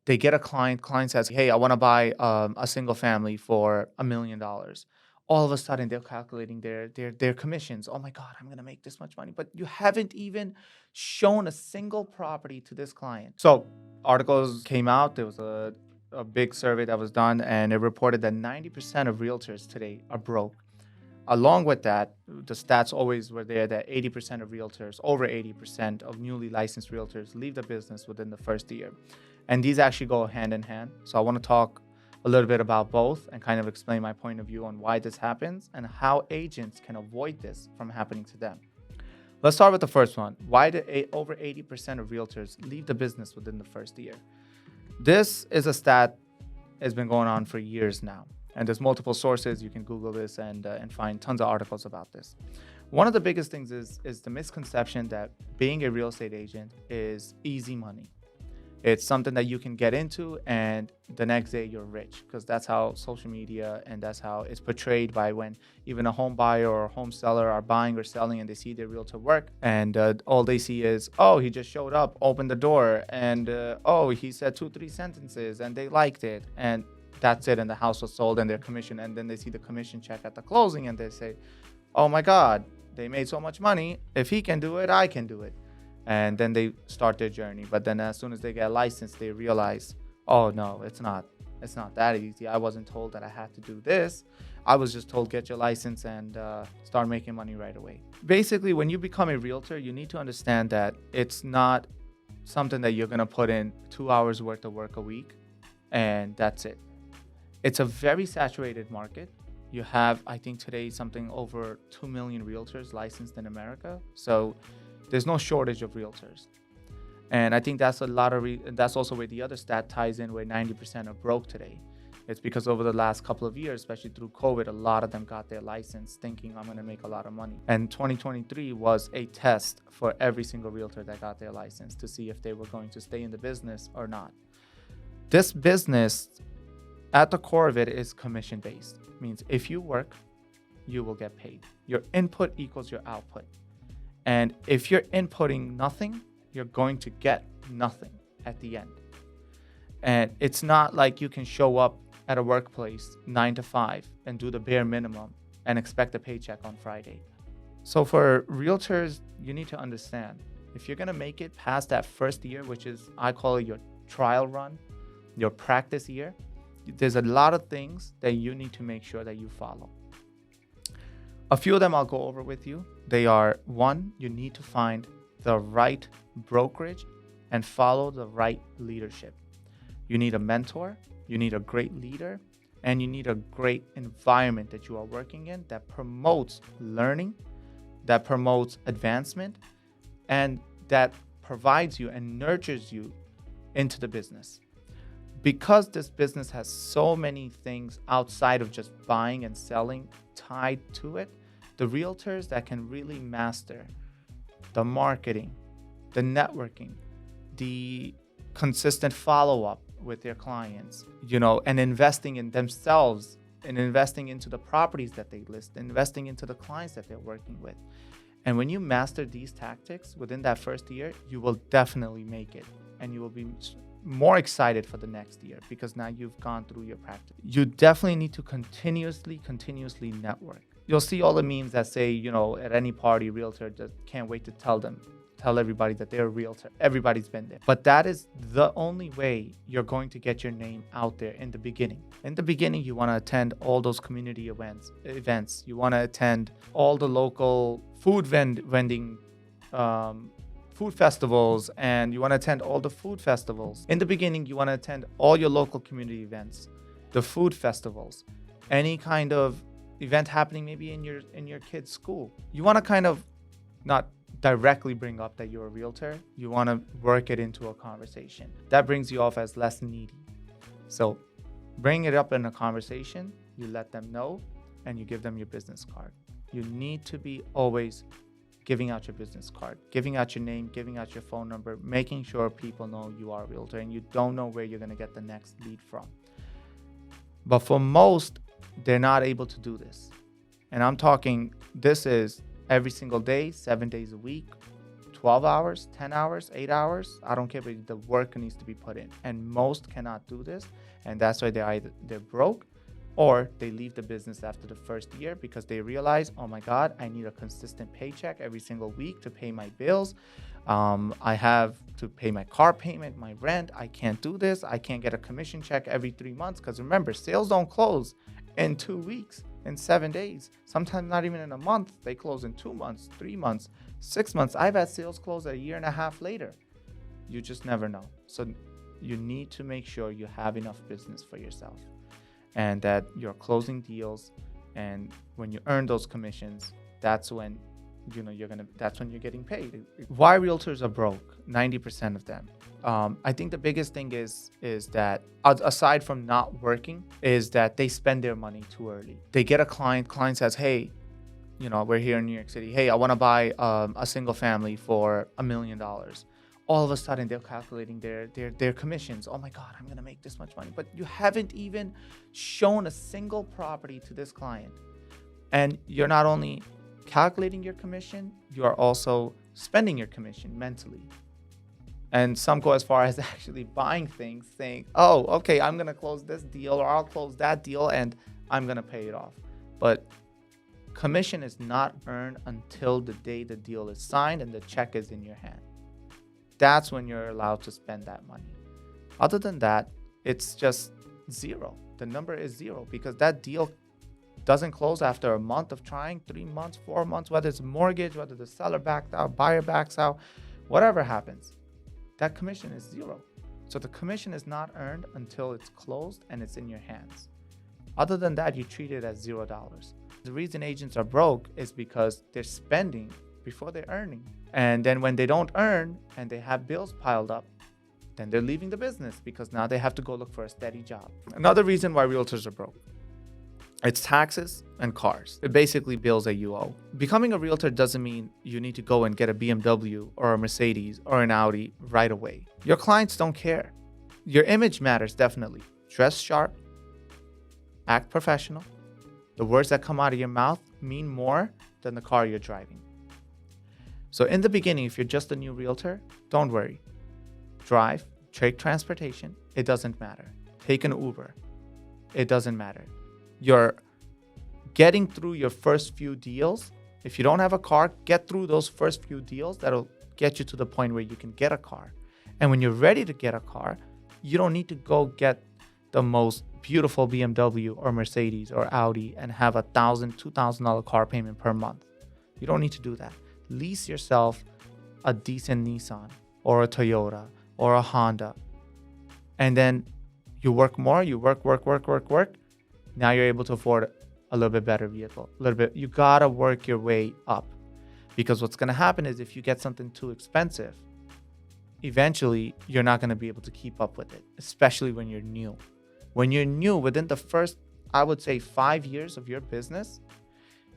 They get a client says, "Hey, I want to buy a single family for $1 million." All of a sudden, they're calculating their commissions. Oh my God, I'm gonna make this much money, but you haven't even shown a single property to this client. So articles came out. There was a big survey that was done, and it reported that 90% of realtors today are broke. Along with that, the stats always were there that 80% of realtors, over 80% of newly licensed realtors, leave the business within the first year. And these actually go hand in hand. So I want to talk a little bit about both and kind of explain my point of view on why this happens and how agents can avoid this from happening to them. Let's start with the first one. Why do over 80% of realtors leave the business within the first year? This is a stat has been going on for years now. And there's multiple sources. You can Google this and find tons of articles about this. One of the biggest things is the misconception that being a real estate agent is easy money. It's something that you can get into and the next day you're rich, because that's how social media and that's how it's portrayed by when even a home buyer or a home seller are buying or selling and they see their realtor work and all they see is, oh, he just showed up, opened the door, and oh, he said 2, 3 sentences and they liked it. And that's it. And the house was sold and their commission. And then they see the commission check at the closing and they say, oh my God, they made so much money. If he can do it, I can do it. And then they start their journey. But then as soon as they get licensed, they realize, oh no, it's not that easy. I wasn't told that I had to do this. I was just told, get your license and start making money right away. Basically, when you become a realtor, you need to understand that it's not something that you're going to put in 2 hours worth of work a week and that's it. It's a very saturated market. You have, I think today, something over 2 million realtors licensed in America. So there's no shortage of realtors. And I think that's that's also where the other stat ties in, where 90% are broke today. It's because over the last couple of years, especially through COVID, a lot of them got their license thinking I'm going to make a lot of money. And 2023 was a test for every single realtor that got their license to see if they were going to stay in the business or not. This business, at the core of it, is commission based. Means if you work, you will get paid. Your input equals your output. And if you're inputting nothing, you're going to get nothing at the end. And it's not like you can show up at a workplace 9 to 5 and do the bare minimum and expect a paycheck on Friday. So for realtors, you need to understand, if you're going to make it past that first year, which is, I call it your trial run, your practice year, there's a lot of things that you need to make sure that you follow. A few of them I'll go over with you. They are: one, you need to find the right brokerage and follow the right leadership. You need a mentor, you need a great leader, and you need a great environment that you are working in that promotes learning, that promotes advancement, and that provides you and nurtures you into the business. Because this business has so many things outside of just buying and selling tied to it, the realtors that can really master the marketing, the networking, the consistent follow-up with their clients, and investing in themselves and investing into the properties that they list, investing into the clients that they're working with. And when you master these tactics within that first year, you will definitely make it, and you will be more excited for the next year because now you've gone through your practice. You definitely need to continuously network. You'll see all the memes that say, at any party, realtor just can't wait to tell everybody that they're a realtor. Everybody's been there. But that is the only way you're going to get your name out there in the beginning. In the beginning, you want to attend all those community events. You want to attend all the local food vending food festivals, and you want to attend all the food festivals. In the beginning, you want to attend all your local community events, the food festivals, any kind of event happening maybe in your kid's school. You want to kind of not directly bring up that you're a realtor. You want to work it into a conversation. That brings you off as less needy. So bring it up in a conversation, you let them know, and you give them your business card. You need to be always giving out your business card, giving out your name, giving out your phone number, making sure people know you are a realtor and you don't know where you're going to get the next lead from. But for most, they're not able to do this. And I'm talking, this is every single day, 7 days a week, 12 hours, 10 hours, 8 hours. I don't care, but the work needs to be put in. And most cannot do this. And that's why they're broke, or they leave the business after the first year because they realize, oh my God, I need a consistent paycheck every single week to pay my bills. I have to pay my car payment, my rent. I can't do this. I can't get a commission check every 3 months because remember, sales don't close in 2 weeks, in 7 days, sometimes not even in a month. They close in 2 months, 3 months, 6 months. I've had sales close a year and a half later. You just never know. So you need to make sure you have enough business for yourself and that you're closing deals. And when you earn those commissions, that's when that's when you're getting paid. Why realtors are broke, 90% of them. I think the biggest thing is that aside from not working, is that they spend their money too early. They get a client says, hey, we're here in New York City. Hey, I want to buy a single family for $1 million. All of a sudden they're calculating their commissions. Oh my God, I'm going to make this much money. But you haven't even shown a single property to this client. And you're not only calculating your commission, you are also spending your commission mentally. And some go as far as actually buying things, saying, oh, okay, I'm going to close this deal or I'll close that deal and I'm going to pay it off. But commission is not earned until the day the deal is signed and the check is in your hand. That's when you're allowed to spend that money. Other than that, it's just zero. The number is zero because that deal doesn't close after a month of trying, 3 months, 4 months, whether it's a mortgage, whether the seller backs out, buyer backs out, whatever happens, that commission is zero. So the commission is not earned until it's closed and it's in your hands. Other than that, you treat it as $0. The reason agents are broke is because they're spending before they're earning. And then when they don't earn and they have bills piled up, then they're leaving the business because now they have to go look for a steady job. Another reason why realtors are broke, it's taxes and cars. It basically bills that you owe. Becoming a realtor doesn't mean you need to go and get a BMW or a Mercedes or an Audi right away. Your clients don't care. Your image matters, definitely. Dress sharp, act professional. The words that come out of your mouth mean more than the car you're driving. So in the beginning, if you're just a new realtor, don't worry. Drive, take transportation, it doesn't matter. Take an Uber, it doesn't matter. You're getting through your first few deals. If you don't have a car, get through those first few deals. That'll get you to the point where you can get a car. And when you're ready to get a car, you don't need to go get the most beautiful BMW or Mercedes or Audi and have $1,000, $2,000 car payment per month. You don't need to do that. Lease yourself a decent Nissan or a Toyota or a Honda. And then you work more, you work. Now you're able to afford a little bit better vehicle, You gotta work your way up, because what's gonna happen is if you get something too expensive, eventually you're not gonna be able to keep up with it, especially when you're new. When you're new, within the first, I would say 5 years of your business,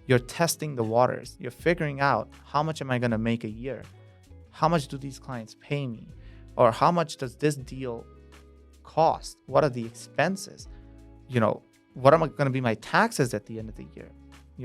you're testing the waters. You're figuring out, how much am I gonna make a year? How much do these clients pay me? Or how much does this deal cost? What are the expenses? What am I going to be my taxes at the end of the year?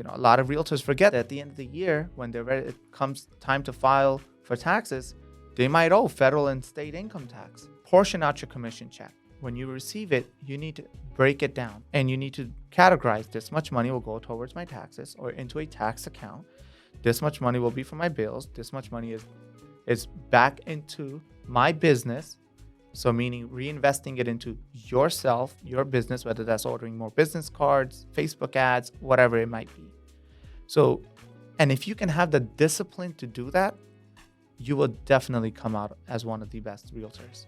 A lot of realtors forget that at the end of the year, when they're ready, it comes time to file for taxes, they might owe federal and state income tax. Portion out your commission check. When you receive it, you need to break it down and you need to categorize, this much money will go towards my taxes or into a tax account. This much money will be for my bills. This much money is back into my business. So meaning reinvesting it into yourself, your business, whether that's ordering more business cards, Facebook ads, whatever it might be. So, and if you can have the discipline to do that, you will definitely come out as one of the best realtors.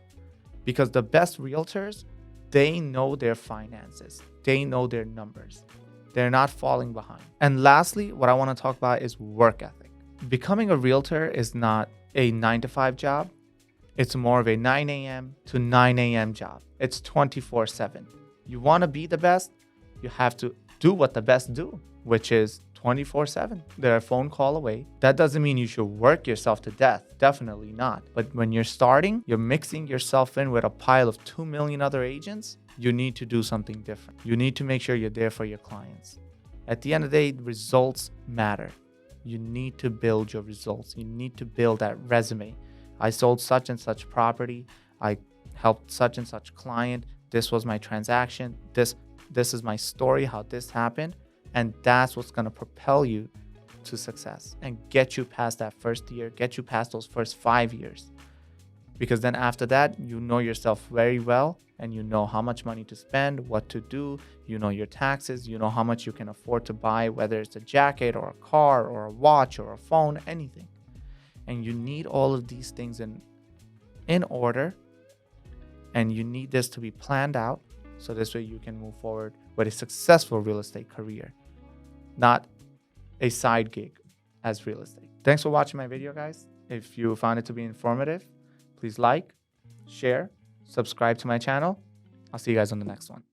Because the best realtors, they know their finances. They know their numbers. They're not falling behind. And lastly, what I want to talk about is work ethic. Becoming a realtor is not a 9-to-5 job. It's more of a 9 a.m. to 9 a.m. job. It's 24/7. You want to be the best, you have to do what the best do, which is 24/7. They're a phone call away. That doesn't mean you should work yourself to death. Definitely not. But when you're starting, you're mixing yourself in with a pile of 2 million other agents. You need to do something different. You need to make sure you're there for your clients. At the end of the day, results matter. You need to build your results. You need to build that resume. I sold such and such property. I helped such and such client. This was my transaction. This is my story, how this happened. And that's what's going to propel you to success and get you past that first year, get you past those first 5 years. Because then after that, you know yourself very well and you know how much money to spend, what to do, you know your taxes, you know how much you can afford to buy, whether it's a jacket or a car or a watch or a phone, anything. And you need all of these things in order, and you need this to be planned out so this way you can move forward with a successful real estate career, not a side gig as real estate. Thanks for watching my video, guys. If you found it to be informative, please like, share, subscribe to my channel. I'll see you guys on the next one.